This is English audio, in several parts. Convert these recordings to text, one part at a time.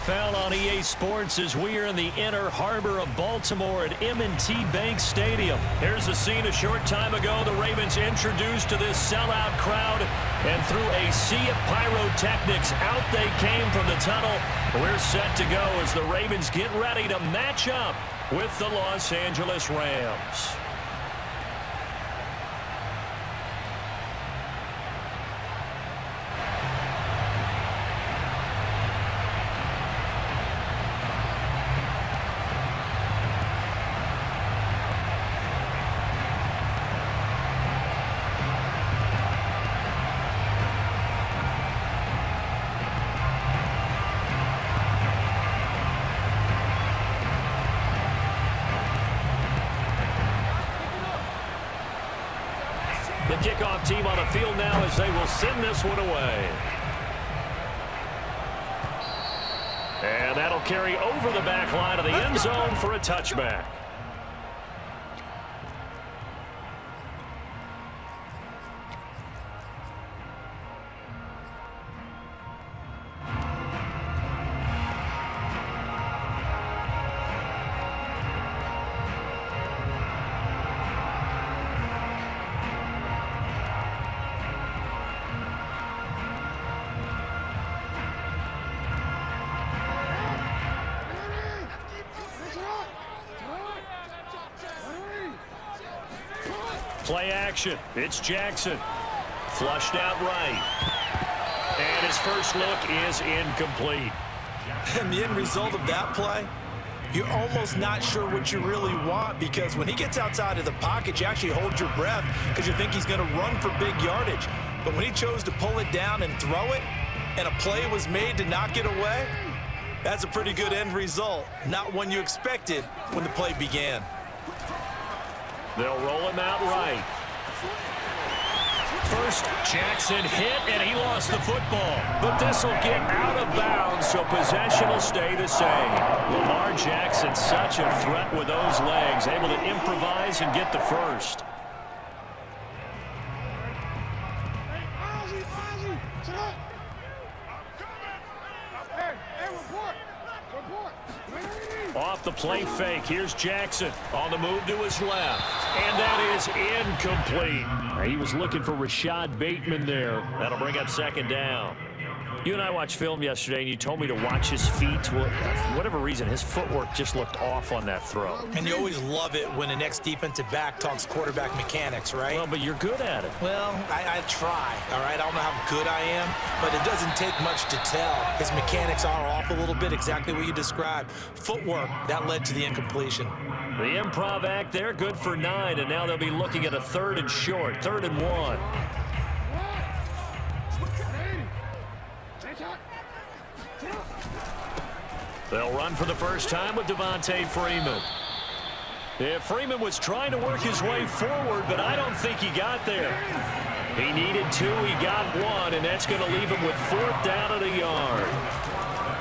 NFL on EA Sports as we are in the inner harbor of Baltimore at M&T Bank Stadium. Here's a scene a short time ago. The Ravens introduced to this sellout crowd, and through a sea of pyrotechnics, out they came from the tunnel. We're set to go as the Ravens get ready to match up with the Los Angeles Rams. The kickoff team on the field now as they will send this one away. And that'll carry over the back line of the end zone for a touchback. Play action. It's Jackson. Flushed out right. And his first look is incomplete. And the end result of that play, you're almost not sure what you really want, because when he gets outside of the pocket, you actually hold your breath because you think he's going to run for big yardage. But when he chose to pull it down and throw it, and a play was made to knock it away, that's a pretty good end result. Not one you expected when the play began. They'll roll him out right. First, Jackson hit, and he lost the football. But this will get out of bounds, so possession will stay the same. Lamar Jackson, such a threat with those legs, able to improvise and get the first. Off the play fake, here's Jackson on the move to his left. And that is incomplete. He was looking for Rashad Bateman there. That'll bring up second down. You and I watched film yesterday, and you told me to watch his feet. For whatever reason, his footwork just looked off on that throw. And you always love it when the next defensive back talks quarterback mechanics, right? Well, but you're good at it. Well, I try, all right? I don't know how good I am, but it doesn't take much to tell. His mechanics are off a little bit, exactly what you described. Footwork, that led to the incompletion. The improv act there, good for 9, and now they'll be looking at a 3rd and short, 3rd and 1. They'll run for the first time with Devontae Freeman. Yeah, Freeman was trying to work his way forward, but I don't think he got there. He needed 2, he got 1, and that's going to leave him with 4th down at a yard.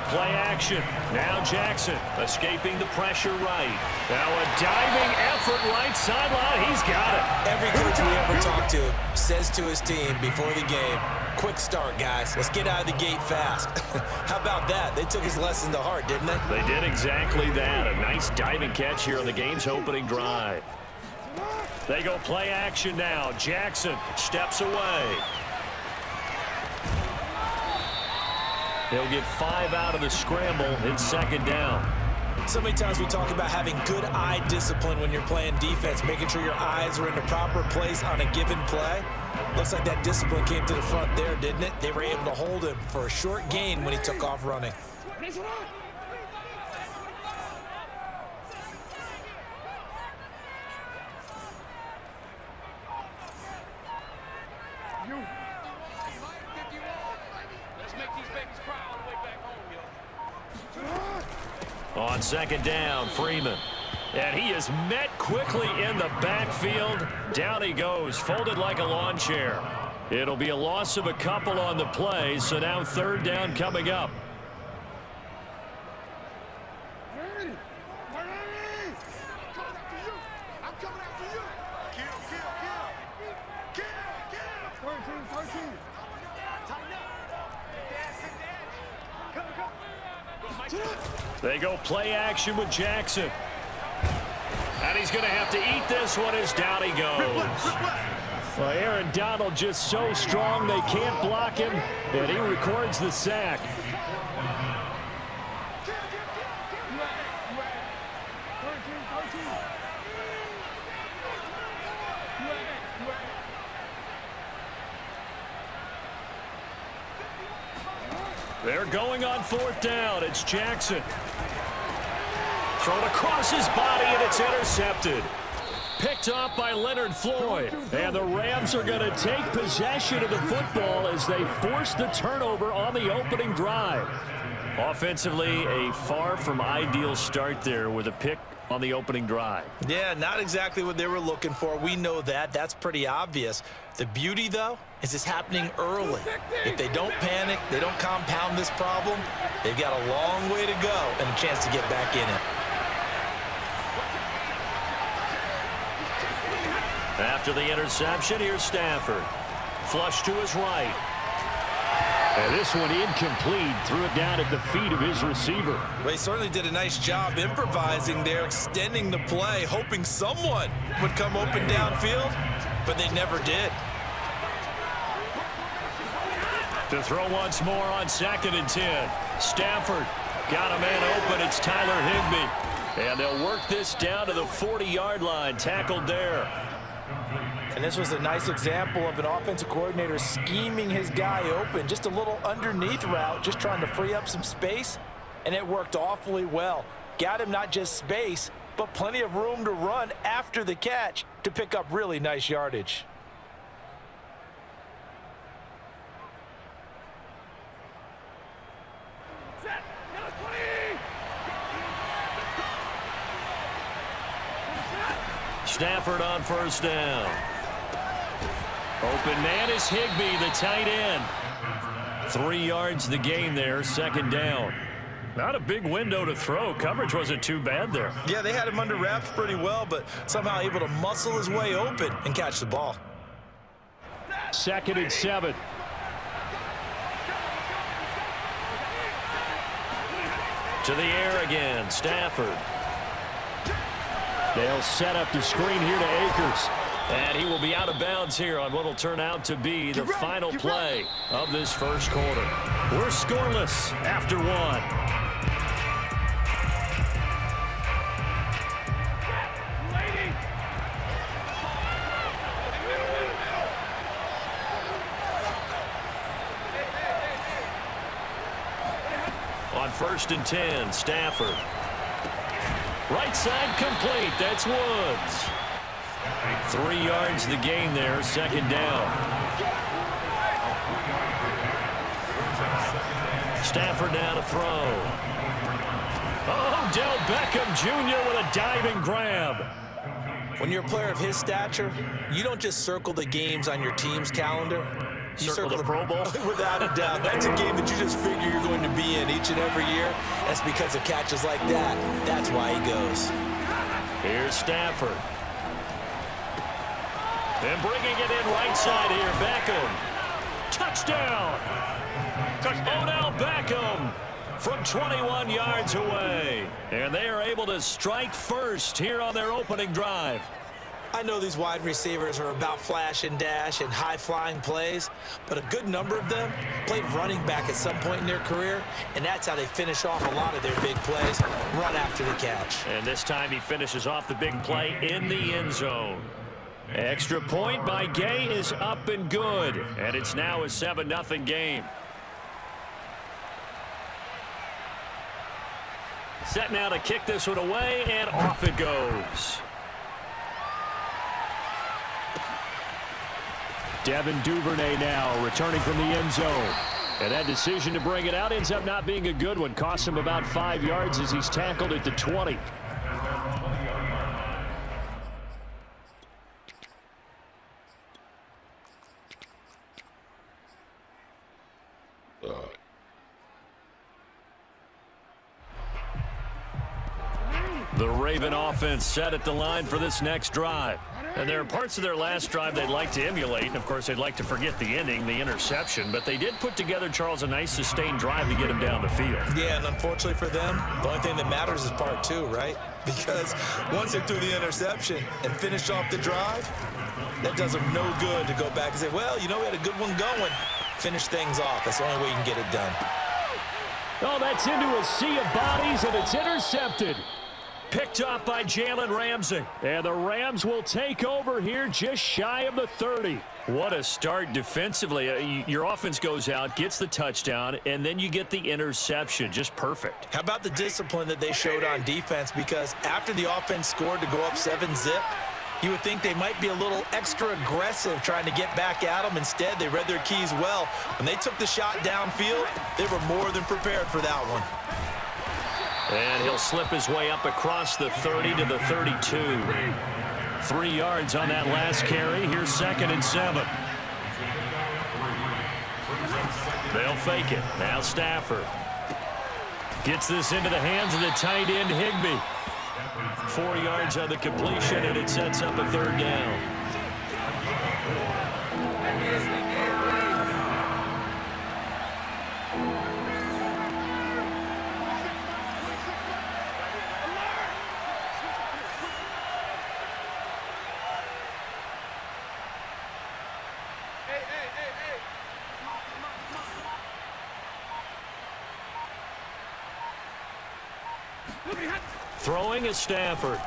Play action. Now Jackson escaping the pressure right. Now a diving effort right sideline. He's got it. Every coach we ever talk to says to his team before the game, quick start, guys. Let's get out of the gate fast. How about that? They took his lesson to heart, didn't they? They did exactly that. A nice diving catch here on the game's opening drive. They go play action now. Jackson steps away. He'll get 5 out of the scramble. It's second down. So many times we talk about having good eye discipline when you're playing defense, making sure your eyes are in the proper place on a given play. Looks like that discipline came to the front there, didn't it? They were able to hold him for a short gain when he took off running. On second down, Freeman. And he is met quickly in the backfield. Down he goes, folded like a lawn chair. It'll be a loss of a couple on the play, so now 3rd down coming up. They go play action with Jackson. And he's going to have to eat this one as down he goes. Well, Aaron Donald just so strong they can't block him, and he records the sack. They're going on 4th down. It's Jackson. Thrown across his body, and it's intercepted. Picked off by Leonard Floyd. And the Rams are going to take possession of the football as they force the turnover on the opening drive. Offensively, a far from ideal start there with a pick on the opening drive. Yeah, not exactly what they were looking for. We know that. That's pretty obvious. The beauty, though, is it's happening early. If they don't panic, they don't compound this problem, they've got a long way to go and a chance to get back in it. After the interception, here's Stafford. Flush to his right. And this one incomplete. Threw it down at the feet of his receiver. Well, he certainly did a nice job improvising there, extending the play, hoping someone would come open downfield, but they never did. To throw once more on 2nd and 10. Stafford got a man open. It's Tyler Higbee. And they'll work this down to the 40-yard line. Tackled there. And this was a nice example of an offensive coordinator scheming his guy open. Just a little underneath route, just trying to free up some space. And it worked awfully well. Got him not just space, but plenty of room to run after the catch to pick up really nice yardage. Stafford on 1st down. Open man is Higbee, the tight end. 3 yards the gain there, 2nd down. Not a big window to throw. Coverage wasn't too bad there. Yeah, they had him under wraps pretty well, but somehow able to muscle his way open and catch the ball. 2nd and 7. To the air again, Stafford. They'll set up the screen here to Akers. And he will be out of bounds here on what will turn out to be the final play of this first quarter. We're scoreless after 1. On 1st and 10, Stafford. Right side complete. That's Woods. 3 yards the gain there, 2nd down. Stafford now to throw. Oh, Odell Beckham Jr. with a diving grab. When you're a player of his stature, you don't just circle the games on your team's calendar. You circle the Pro Bowl? Without a doubt. That's a game that you just figure you're going to be in each and every year. That's because of catches like that. That's why he goes. Here's Stafford. And bringing it in right side here, Beckham. Touchdown! Odell Beckham from 21 yards away. And they are able to strike first here on their opening drive. I know these wide receivers are about flash and dash and high-flying plays, but a good number of them played running back at some point in their career, and that's how they finish off a lot of their big plays, run after the catch. And this time he finishes off the big play in the end zone. Extra point by Gay is up and good, and it's now a 7-0 game. Set now to kick this one away, and off it goes. Devin Duvernay now returning from the end zone. And that decision to bring it out ends up not being a good one. Costs him about 5 yards as he's tackled at the 20. The Raven offense set at the line for this next drive. And there are parts of their last drive they'd like to emulate. And, of course, they'd like to forget the ending, the interception. But they did put together, Charles, a nice sustained drive to get him down the field. Yeah, and unfortunately for them, the only thing that matters is part two, right? Because once they threw the interception and finished off the drive, that does them no good to go back and say, well, you know, we had a good one going. Finish things off. That's the only way you can get it done. Oh, that's into a sea of bodies, and it's intercepted. Picked up by Jalen Ramsey. And the Rams will take over here just shy of the 30. What a start defensively. Your offense goes out, gets the touchdown, and then you get the interception. Just perfect. How about the discipline that they showed on defense? Because after the offense scored to go up 7-zip, you would think they might be a little extra aggressive trying to get back at them. Instead, they read their keys well. When they took the shot downfield, they were more than prepared for that one. And he'll slip his way up across the 30 to the 32. 3 yards on that last carry. Here's 2nd and 7. They'll fake it. Now Stafford gets this into the hands of the tight end, Higbee. 4 yards on the completion, and it sets up a 3rd down. Throwing is Stafford.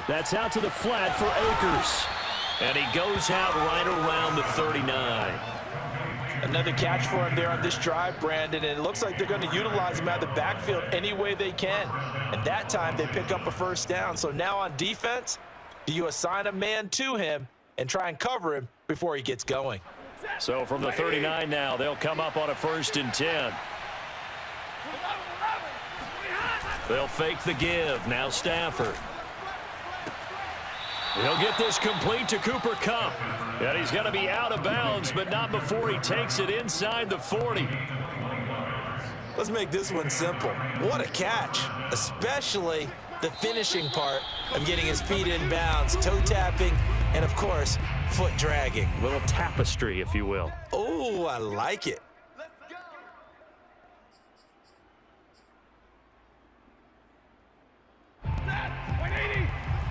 That's out to the flat for Akers. And he goes out right around the 39. Another catch for him there on this drive, Brandon, and it looks like they're going to utilize him out of the backfield any way they can. And that time they pick up a 1st down. So now on defense, do you assign a man to him and try and cover him before he gets going? So from the 39 now, they'll come up on a 1st and 10. They'll fake the give. Now Stafford. He'll get this complete to Cooper Kupp. And he's going to be out of bounds, but not before he takes it inside the 40. Let's make this one simple. What a catch, especially the finishing part of getting his feet in bounds, toe tapping, and, of course, foot dragging. A little tapestry, if you will. Oh, I like it.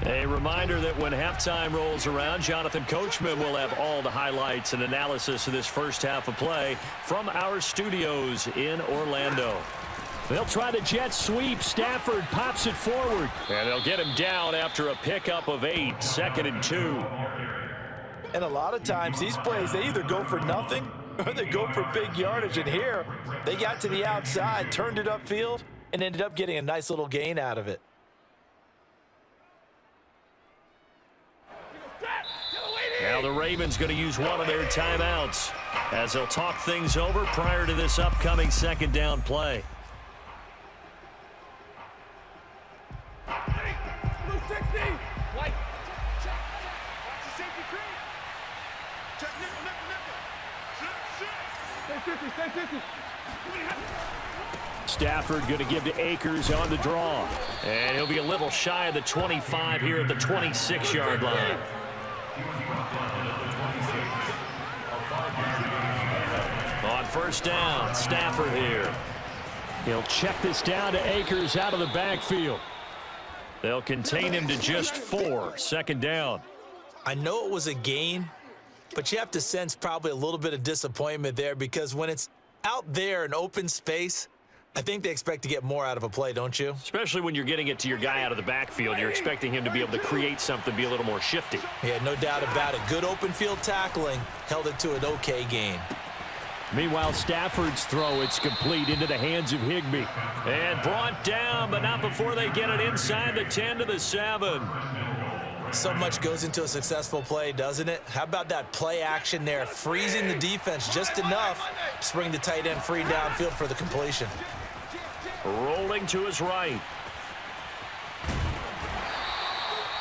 A reminder that when halftime rolls around, Jonathan Coachman will have all the highlights and analysis of this first half of play from our studios in Orlando. They'll try the jet sweep. Stafford pops it forward. And they'll get him down after a pickup of 8, 2nd and 2. And a lot of times these plays, they either go for nothing or they go for big yardage. And here, they got to the outside, turned it upfield, and ended up getting a nice little gain out of it. Now the Ravens going to use one of their timeouts as they'll talk things over prior to this upcoming 2nd down play. Stafford going to give to Akers on the draw. And he'll be a little shy of the 25 here at the 26-yard line. On 1st down, Stafford here. He'll check this down to Akers out of the backfield. They'll contain him to just 4, 2nd down. I know it was a gain, but you have to sense probably a little bit of disappointment there because when it's out there in open space, I think they expect to get more out of a play, don't you? Especially when you're getting it to your guy out of the backfield. You're expecting him to be able to create something, be a little more shifty. Yeah, no doubt about it. Good open field tackling held it to an okay gain. Meanwhile, Stafford's throw, it's complete into the hands of Higbee. And brought down, but not before they get it inside the 10 to the 7. So much goes into a successful play, doesn't it? How about that play action there, freezing the defense just enough to bring the tight end free downfield for the completion. Rolling to his right.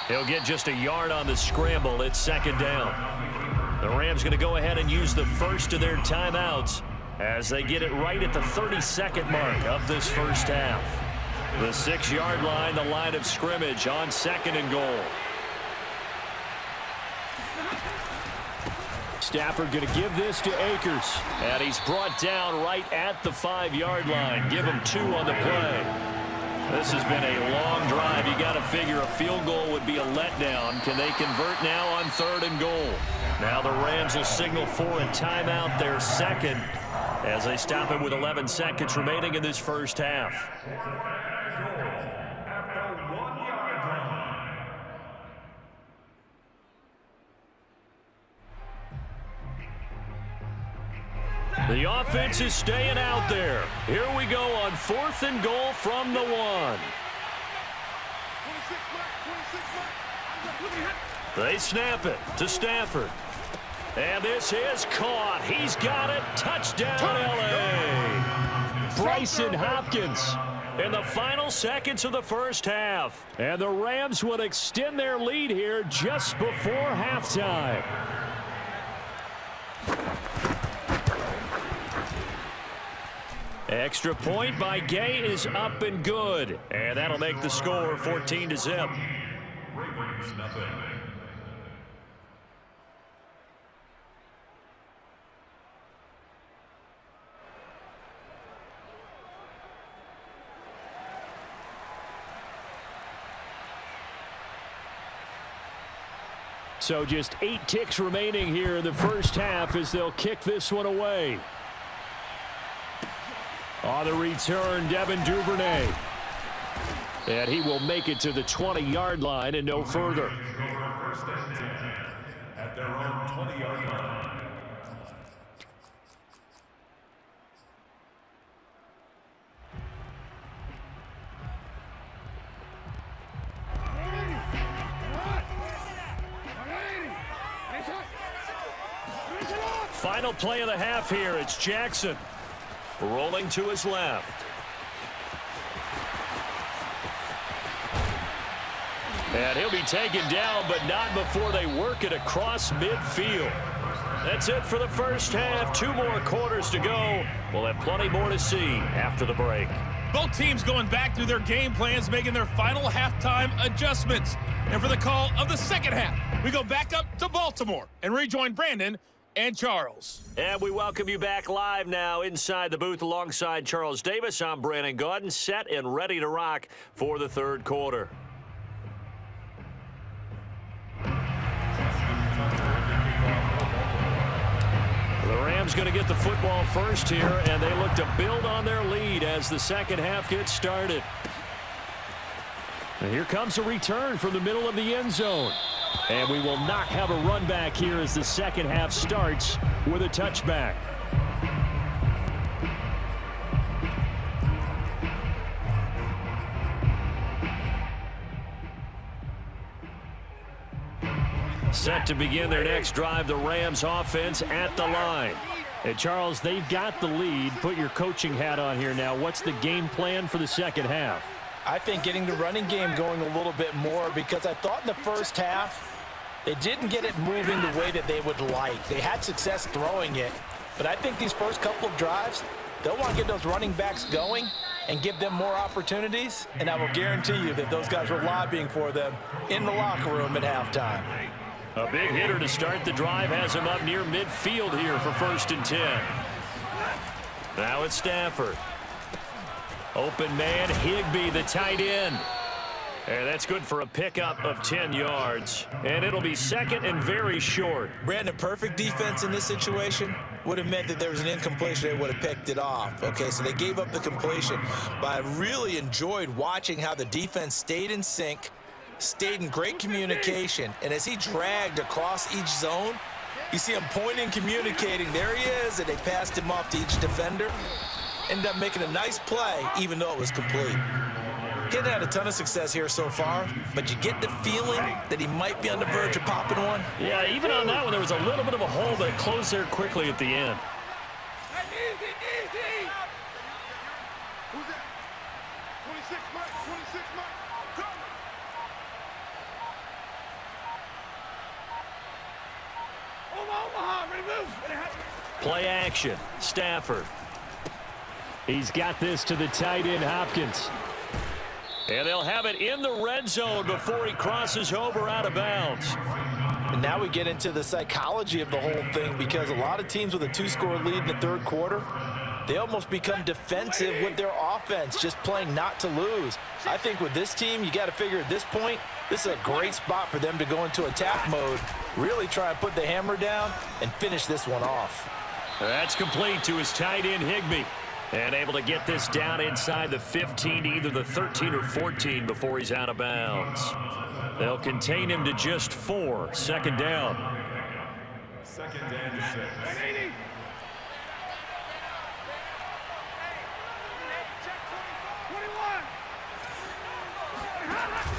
He'll get just a yard on the scramble. It's 2nd down. The Rams going to go ahead and use the first of their timeouts as they get it right at the 32nd mark of this first half. The 6-yard line, the line of scrimmage on 2nd and goal. Stafford going to give this to Akers. And he's brought down right at the 5-yard line. Give him 2 on the play. This has been a long drive. You got to figure a field goal would be a letdown. Can they convert now on 3rd and goal? Now the Rams will signal for a timeout, their second, as they stop it with 11 seconds remaining in this first half. The offense is staying out there. Here we go on 4th and goal from the 1. They snap it to Stafford. And this is caught. He's got it. Touchdown, L.A. Bryson Hopkins in the final seconds of the first half. And the Rams would extend their lead here just before halftime. Extra point by Gay is up and good. And that'll make the score 14-0. Ravens nothing. So just 8 ticks remaining here in the first half as they'll kick this one away. On the return, Devin Duvernay. And he will make it to the 20-yard line and no further. At their own 20-yard line. Final play of the half here. It's Jackson. Rolling to his left. And he'll be taken down, but not before they work it across midfield. That's it for the first half. 2 more quarters to go. We'll have plenty more to see after the break. Both teams going back through their game plans, making their final halftime adjustments. And for the call of the second half, we go back up to Baltimore and rejoin Brandon and Charles. And we welcome you back live now inside the booth alongside Charles Davis. I'm Brandon Gaudin, set and ready to rock for the third quarter. The Rams going to get the football first here, and they look to build on their lead as the second half gets started. And here comes a return from the middle of the end zone. And we will not have a run back here as the second half starts with a touchback. Set to begin their next drive, the Rams offense at the line. And Charles, they've got the lead. Put your coaching hat on here now. What's the game plan for the second half? I think getting the running game going a little bit more, because I thought in the first half they didn't get it moving the way that they would like. They had success throwing it, but I think these first couple of drives, they'll want to get those running backs going and give them more opportunities, and I will guarantee you that those guys were lobbying for them in the locker room at halftime. A big hitter to start the drive has him up near midfield here for 1st and 10. Now it's Stafford. Open man, Higbee, the tight end. And that's good for a pickup of 10 yards. And it'll be second and very short. Brandon, perfect defense in this situation would have meant that there was an incompletion. They would have picked it off. Okay, so they gave up the completion. But I really enjoyed watching how the defense stayed in sync, stayed in great communication. And as he dragged across each zone, you see him pointing, communicating. There he is, and they passed him off to each defender. Ended up making a nice play, even though it was complete. He hadn't had a ton of success here so far, but you get the feeling that he might be on the verge of popping one. Yeah, even on that one, there was a little bit of a hole that closed there quickly at the end. Who's that? 26, Mike. 26, Mike. Come. Omaha, ready to move. Play action. Stafford. He's got this to the tight end, Hopkins. And they'll have it in the red zone before he crosses over out of bounds. And now we get into the psychology of the whole thing, because a lot of teams with a 2-score lead in the third quarter, they almost become defensive with their offense, just playing not to lose. I think with this team, you got to figure at this point, this is a great spot for them to go into attack mode, really try and put the hammer down and finish this one off. That's complete to his tight end, Higbee. And able to get this down inside the 15, either the 13 or 14 before he's out of bounds. They'll contain him to just 4. Second down. Second and 6.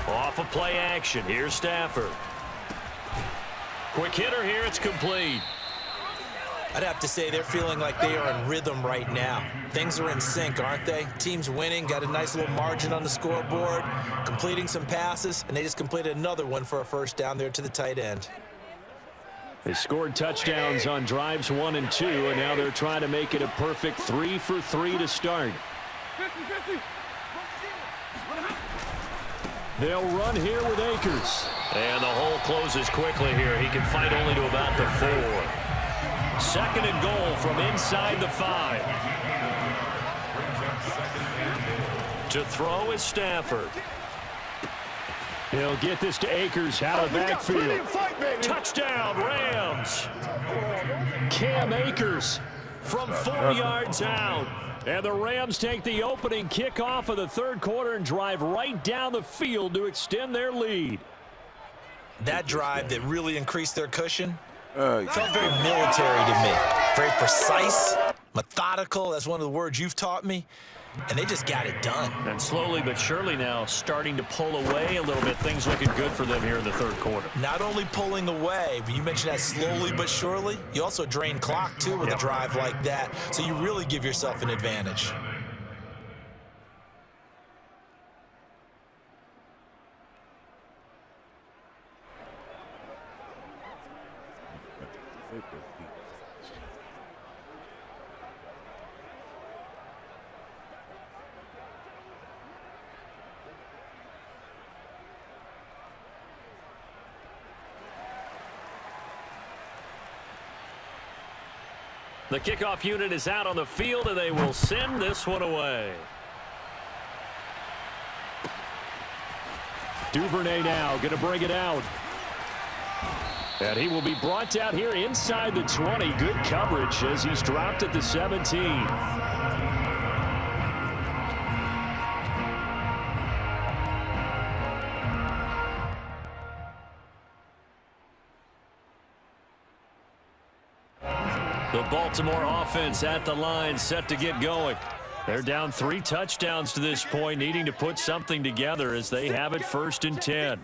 Off of play action. Here's Stafford. Quick hitter here. It's complete. I'd have to say they're feeling like they are in rhythm right now. Things are in sync, aren't they? Team's winning, got a nice little margin on the scoreboard, completing some passes, and they just completed another one for a first down there to the tight end. They scored touchdowns on drives 1 and 2, and now they're trying to make it a perfect 3 for 3 to start. 50-50. They'll run here with Akers. And the hole closes quickly here. He can fight only to about the 4. Second and goal from inside the 5. To throw is Stafford. He'll get this to Akers out of the backfield. Touchdown, Rams. Cam Akers from 4 yards out. And the Rams take the opening kickoff of the third quarter and drive right down the field to extend their lead. That drive that really increased their cushion felt very military to me. Very precise, methodical. That's one of the words you've taught me. And they just got it done. And slowly but surely now starting to pull away a little bit. Things looking good for them here in the third quarter. Not only pulling away, but you mentioned that slowly but surely. You also drain clock, too, with a drive like that. So you really give yourself an advantage. The kickoff unit is out on the field, and they will send this one away. Duvernay now going to bring it out. And he will be brought down here inside the 20. Good coverage as he's dropped at the 17. The Baltimore offense at the line, set to get going. They're down 3 touchdowns to this point, needing to put something together as they have it 1st and 10.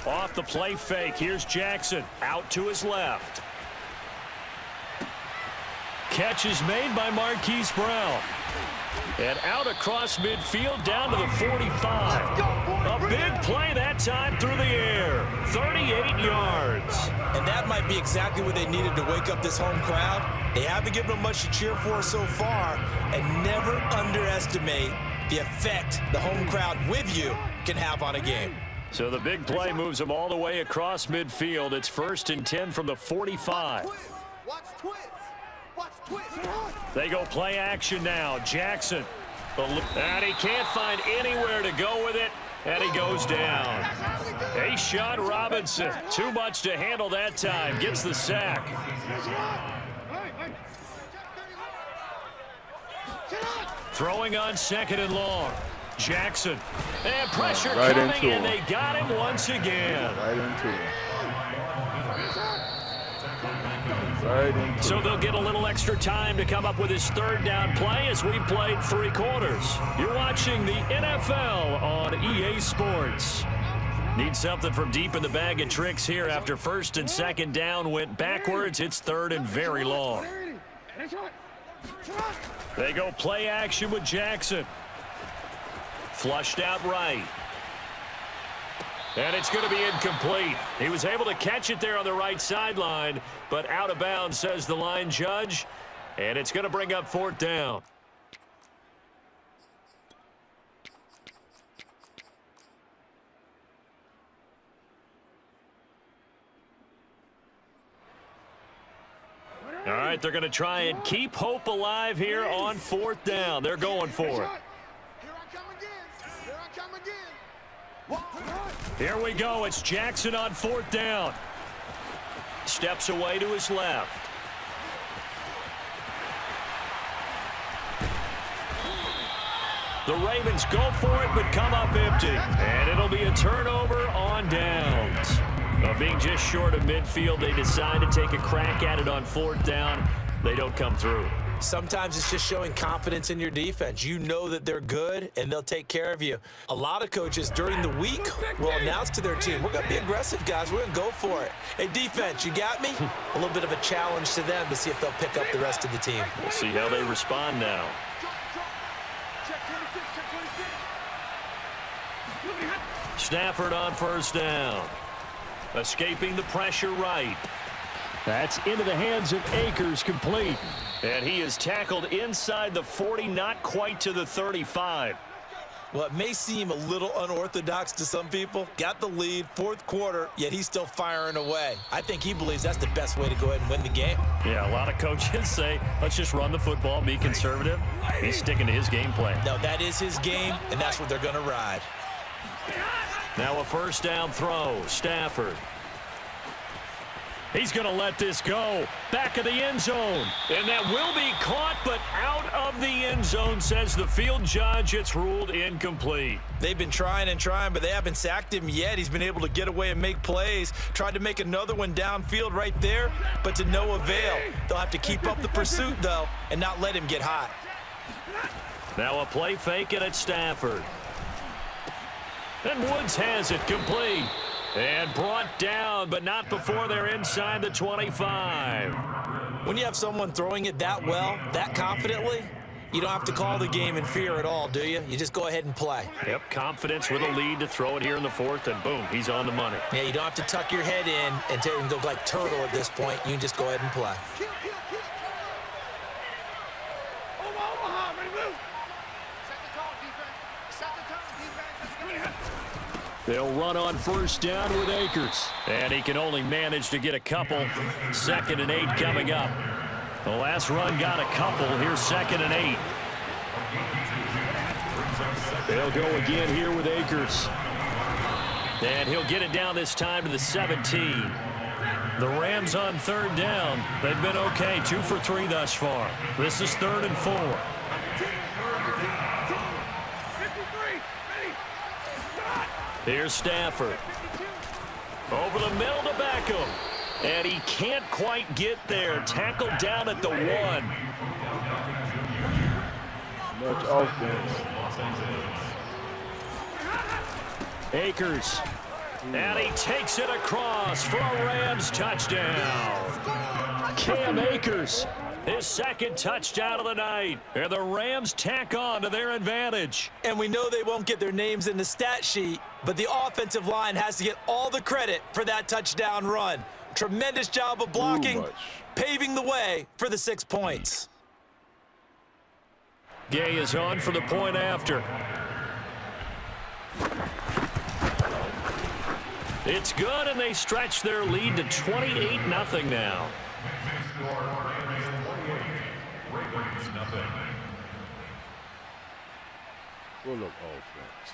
Off the play fake, here's Jackson, out to his left. Catch is made by Marquise Brown. And out across midfield down to the 45. A big play that time through the air. 38 yards. And that might be exactly what they needed to wake up this home crowd. They haven't given them much to cheer for so far. And never underestimate the effect the home crowd with you can have on a game. So the big play moves them all the way across midfield. It's 1st and 10 from the 45. Watch twist. Watch twist. They go play action now. Jackson. And he can't find anywhere to go with it. And he goes down. A-Shot Robinson. Too much to handle that time. Gets the sack. Throwing on 2nd and long. Jackson. And pressure coming, and they got him once again. So they'll get a little extra time to come up with his 3rd down play as we played 3 quarters. You're watching the NFL on EA Sports. Need something from deep in the bag of tricks here after 1st and 2nd down went backwards. It's 3rd and very long. They go play action with Jackson. Flushed out right. And it's going to be incomplete. He was able to catch it there on the right sideline, but out of bounds, says the line judge. And it's going to bring up 4th down. All right, they're going to try and keep hope alive here on 4th down. They're going for it. Here I come again. Here I come again. Here we go. It's Jackson on 4th down. Steps away to his left. The Ravens go for it, but come up empty. And it'll be a turnover on downs. Being just short of midfield, they decide to take a crack at it on 4th down. They don't come through. Sometimes it's just showing confidence in your defense. You know that they're good, and they'll take care of you. A lot of coaches during the week will announce to their team, we're going to be aggressive, guys. We're going to go for it. Hey, defense, you got me? A little bit of a challenge to them to see if they'll pick up the rest of the team. We'll see how they respond now. Check 26, check 26. Stafford on 1st down. Escaping the pressure right. That's into the hands of Akers, complete. And he is tackled inside the 40, not quite to the 35. Well, it may seem a little unorthodox to some people. Got the lead, 4th quarter, yet he's still firing away. I think he believes that's the best way to go ahead and win the game. Yeah, a lot of coaches say, let's just run the football, be conservative. He's sticking to his game plan. No, that is his game, and that's what they're going to ride. Now a 1st down throw. Stafford. He's going to let this go. Back of the end zone. And that will be caught, but out of the end zone, says the field judge. It's ruled incomplete. They've been trying and trying, but they haven't sacked him yet. He's been able to get away and make plays. Tried to make another one downfield right there, but to no avail. They'll have to keep up the pursuit, though, and not let him get hot. Now a play fake it at Stafford. And Woods has it complete. And brought down, but not before they're inside the 25. When you have someone throwing it that well, that confidently, you don't have to call the game in fear at all, do you? You just go ahead and play. Yep, confidence with a lead to throw it here in the 4th, and boom, he's on the money. Yeah, you don't have to tuck your head in and go like turtle at this point. You can just go ahead and play. Omaha, ready to move. Set the tone, defense. Set the tone, defense. Let's go. They'll run on 1st down with Akers. And he can only manage to get a couple. 2nd and 8 coming up. The last run got a couple. Here's 2nd and 8. They'll go again here with Akers. And he'll get it down this time to the 17. The Rams on 3rd down. They've been okay. 2 for 3 thus far. This is 3rd and 4. Here's Stafford. Over the middle to Beckham. And he can't quite get there. Tackled down at the 1. Much offense. Akers. And he takes it across for a Rams touchdown. Cam Akers. His 2nd touchdown of the night. And the Rams tack on to their advantage. And we know they won't get their names in the stat sheet, but the offensive line has to get all the credit for that touchdown run. Tremendous job of blocking, paving the way for the 6 points. Gay is on for the point after. It's good, and they stretch their lead to 28-0 now. Full of offense.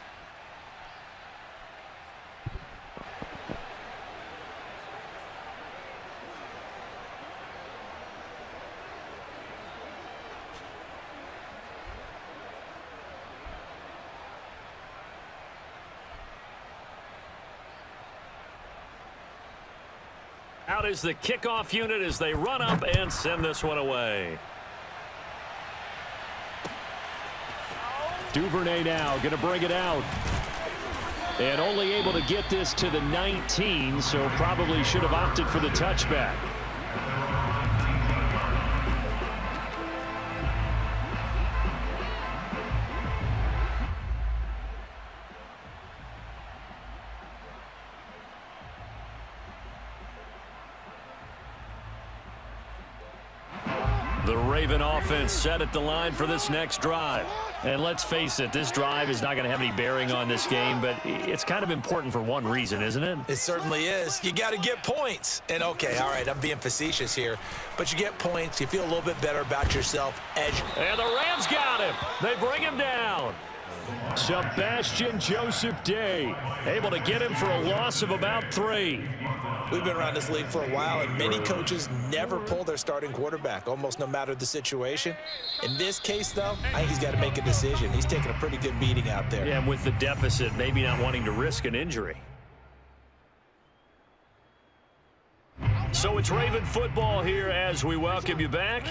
Out is the kickoff unit as they run up and send this one away. Duvernay now going to bring it out. And only able to get this to the 19, so probably should have opted for the touchback. The Raven offense set at the line for this next drive. And let's face it, this drive is not going to have any bearing on this game, but it's kind of important for one reason, isn't it? It certainly is. You got to get points. And, okay, all right, I'm being facetious here, but you get points. You feel a little bit better about yourself. And the Rams got him. They bring him down. Sebastian Joseph Day able to get him for a loss of about 3. We've been around this league for a while, and many coaches never pull their starting quarterback, almost no matter the situation. In this case, though, I think he's got to make a decision. He's taking a pretty good beating out there. Yeah, and with the deficit, maybe not wanting to risk an injury. So it's Raven football here as we welcome you back.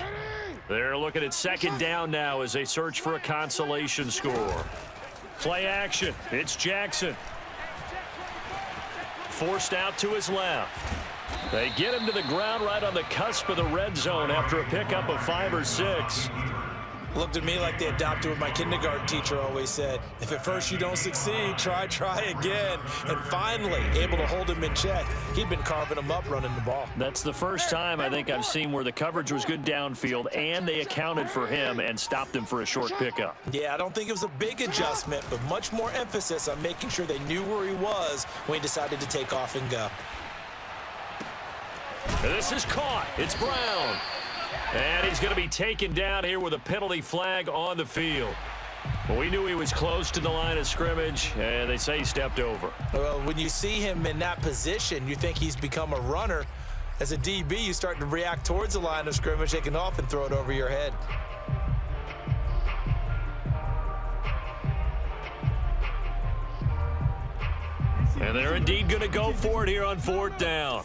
They're looking at second down now as they search for a consolation score. Play action. It's Jackson. Forced out to his left. They get him to the ground right on the cusp of the red zone after a pickup of 5 or 6. Looked at me like they adopted what my kindergarten teacher always said. If at first you don't succeed, try again. And finally, able to hold him in check. He'd been carving him up running the ball. That's the first time I think I've seen where the coverage was good downfield and they accounted for him and stopped him for a short pickup. Yeah, I don't think it was a big adjustment, but much more emphasis on making sure they knew where he was when he decided to take off and go. This is caught. It's Brown. And he's going to be taken down here with a penalty flag on the field. Well, we knew he was close to the line of scrimmage, and they say he stepped over. Well, when you see him in that position, you think he's become a runner. As a DB, you start to react towards the line of scrimmage, taking off and throw it over your head. And they're indeed going to go for it here on 4th down.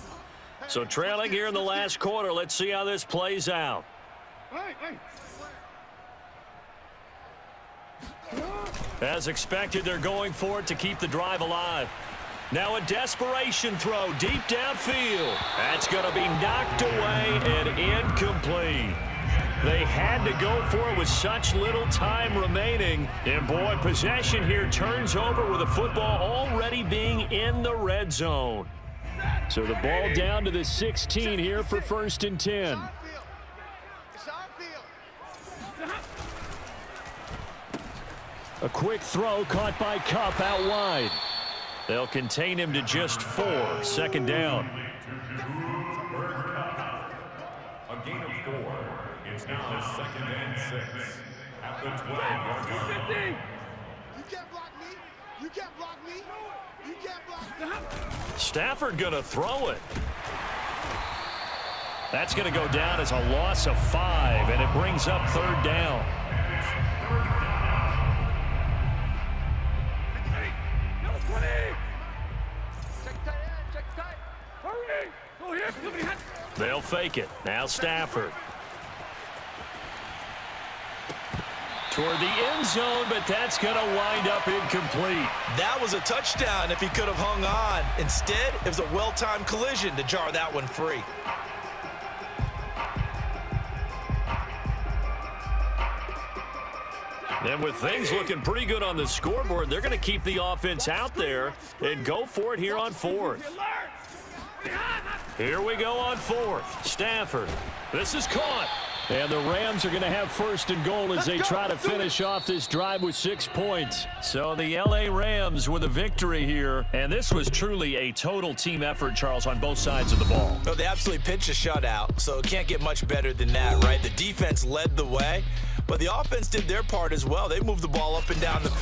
So trailing here in the last quarter, let's see how this plays out. As expected, they're going for it to keep the drive alive. Now a desperation throw deep downfield. That's going to be knocked away and incomplete. They had to go for it with such little time remaining. And, boy, possession here turns over with the football already being in the red zone. So the ball down to the 16 here for 1st and 10. A quick throw caught by Kupp out wide. They'll contain him to just 4. 2nd down. A gain of 4. It's now 2nd and 6. At the 12-yard line. You can't block me. You can't block me. You can't block me. Stafford going to throw it. That's going to go down as a loss of 5, and it brings up 3rd down. They'll fake it. Now Stafford. Toward the end zone, but that's going to wind up incomplete. That was a touchdown if he could have hung on. Instead, it was a well-timed collision to jar that one free. And with things looking pretty good on the scoreboard, they're going to keep the offense out there and go for it here on 4th. Here we go on 4th. Stafford. This is caught. And the Rams are going to have 1st and goal as they try to finish off this drive with 6 points. So the L.A. Rams with a victory here. And this was truly a total team effort, Charles, on both sides of the ball. No, they absolutely pitched a shutout, so it can't get much better than that, right? The defense led the way, but the offense did their part as well. They moved the ball up and down the field.